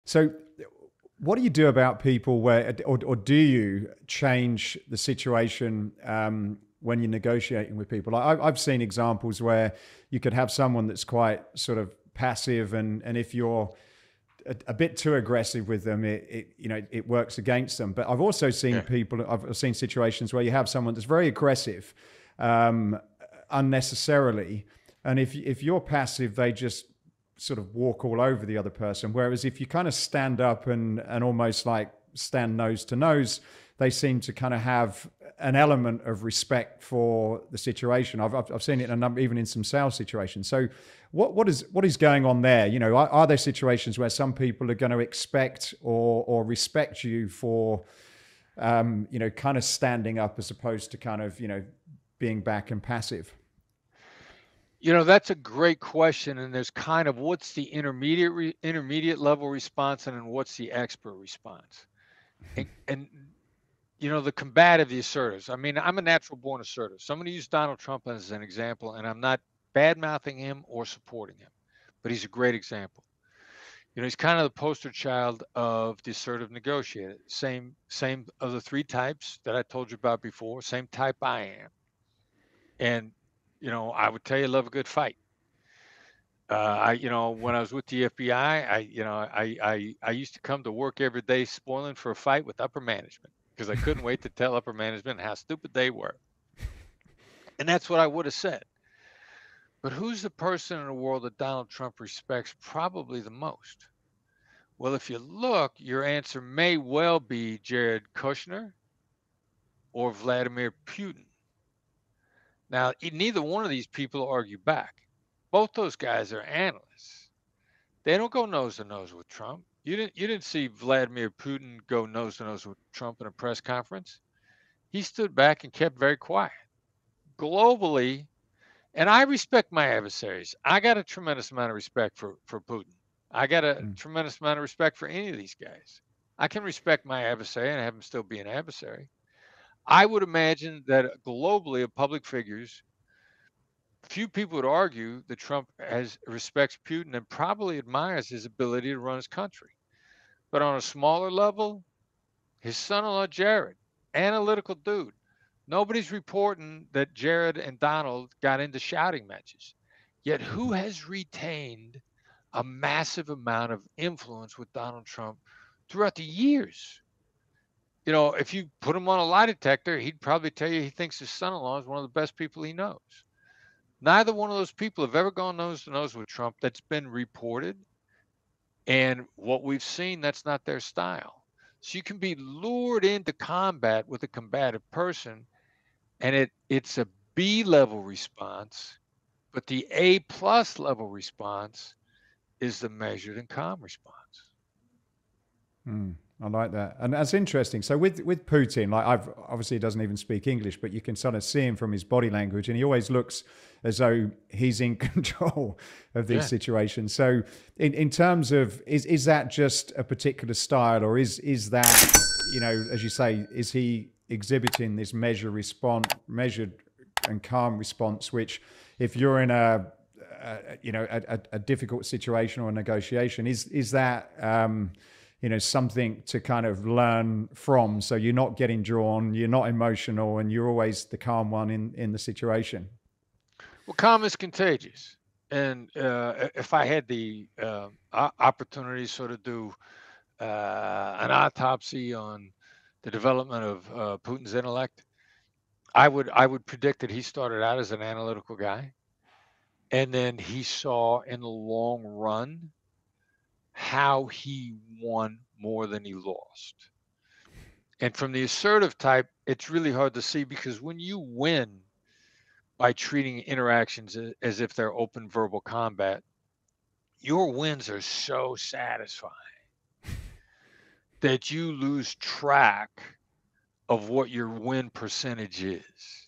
So, what do you do about people where, or do you change the situation when you're negotiating with people? I've seen examples where you could have someone that's quite sort of passive, and if you're a bit too aggressive with them, it works against them. But I've also seen Yeah. people, I've seen situations where you have someone that's very aggressive, um, unnecessarily, and if you're passive, they just sort of walk all over the other person. Whereas if you kind of stand up and almost like stand nose to nose, they seem to kind of have an element of respect for the situation. I've seen it in a number, even in some sales situations. So what is going on there? Are there situations where some people are going to expect or respect you for kind of standing up as opposed to kind of being back and passive? That's a great question, and there's kind of what's the intermediate level response, and then what's the expert response. And the combative, the assertives. I mean, I'm a natural born assertive. So I'm going to use Donald Trump as an example, and I'm not bad mouthing him or supporting him, but he's a great example. He's kind of the poster child of the assertive negotiator. Same of the three types that I told you about before. Same type I am, and I would tell you, love a good fight. When I was with the FBI, I used to come to work every day spoiling for a fight with upper management because I couldn't wait to tell upper management how stupid they were. And that's what I would have said. But who's the person in the world that Donald Trump respects probably the most? Well, if you look, your answer may well be Jared Kushner or Vladimir Putin. Now, neither one of these people argue back. Both those guys are analysts. They don't go nose to nose with Trump. You didn't see Vladimir Putin go nose to nose with Trump in a press conference. He stood back and kept very quiet. Globally, and I respect my adversaries. I got a tremendous amount of respect for Putin. I got a Mm. tremendous amount of respect for any of these guys. I can respect my adversary and have him still be an adversary. I would imagine that globally of public figures, few people would argue that Trump has respects Putin and probably admires his ability to run his country. But on a smaller level, his son-in-law Jared, analytical dude. Nobody's reporting that Jared and Donald got into shouting matches. Yet who has retained a massive amount of influence with Donald Trump throughout the years? If you put him on a lie detector, he'd probably tell you he thinks his son-in-law is one of the best people he knows. Neither one of those people have ever gone nose to nose with Trump. That's been reported. And what we've seen, that's not their style. So you can be lured into combat with a combative person, and it's a B level response, but the A plus level response is the measured and calm response. Mm, I like that, and that's interesting. So with Putin, like I've obviously he doesn't even speak English, but you can sort of see him from his body language, and he always looks as though he's in control of these Yeah. situations. So in terms of is that just a particular style, or is that as you say, is he exhibiting this measured and calm response, which if you're in a difficult situation or a negotiation, is that something to kind of learn from, so you're not getting drawn, you're not emotional, and you're always the calm one in the situation. Well, calm is contagious. And if I had the opportunity to sort of do an autopsy on the development of Putin's intellect, I would predict that he started out as an analytical guy, and then he saw in the long run how he won more than he lost. And from the assertive type, it's really hard to see because when you win by treating interactions as if they're open verbal combat, your wins are so satisfying that you lose track of what your win percentage is.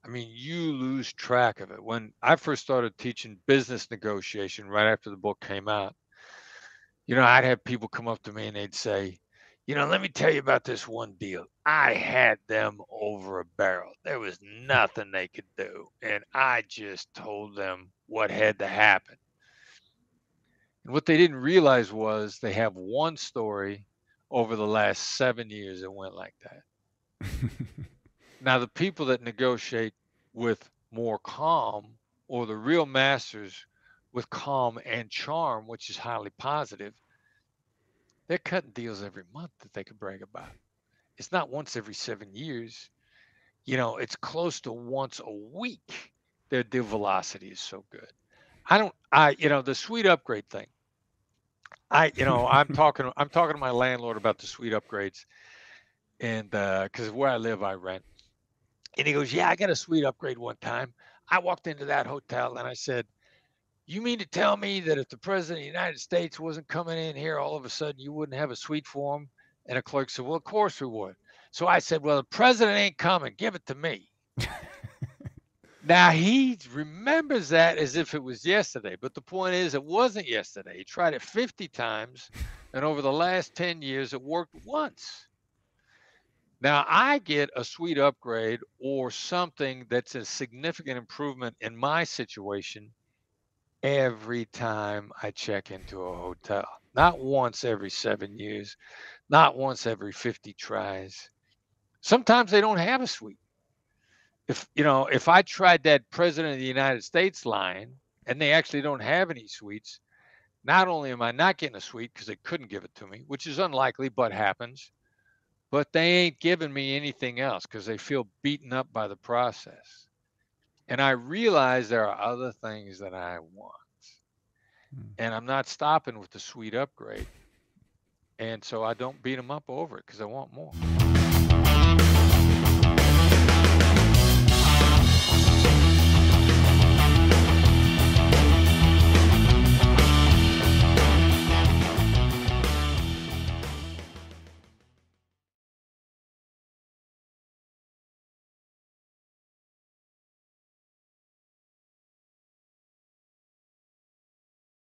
I mean, you lose track of it. When I first started teaching business negotiation right after the book came out, I'd have people come up to me and they'd say, let me tell you about this one deal. I had them over a barrel. There was nothing they could do. And I just told them what had to happen. And what they didn't realize was they have one story over the last 7 years that went like that. Now, the people that negotiate with more calm, or the real masters with calm and charm, which is highly positive, they're cutting deals every month that they can brag about. It's not once every 7 years. It's close to once a week. Their deal velocity is so good. The suite upgrade thing. I'm talking to my landlord about the suite upgrades, and because where I live, I rent. And he goes, "Yeah, I got a suite upgrade one time. I walked into that hotel and I said, 'You mean to tell me that if the president of the United States wasn't coming in here, all of a sudden you wouldn't have a suite for him?' And a clerk said, 'Well, of course we would.' So I said, 'Well, the president ain't coming. Give it to me.'" Now he remembers that as if it was yesterday, but the point is it wasn't yesterday. He tried it 50 times, and over the last 10 years, it worked once. Now I get a suite upgrade or something that's a significant improvement in my situation every time I check into a hotel. Not once every 7 years, not once every 50 tries. Sometimes they don't have a suite. If I tried that president of the United States line and they actually don't have any suites, not only am I not getting a suite because they couldn't give it to me, which is unlikely but happens, but they ain't giving me anything else because they feel beaten up by the process. And I realize there are other things that I want. And I'm not stopping with the suite upgrade. And so I don't beat them up over it because I want more.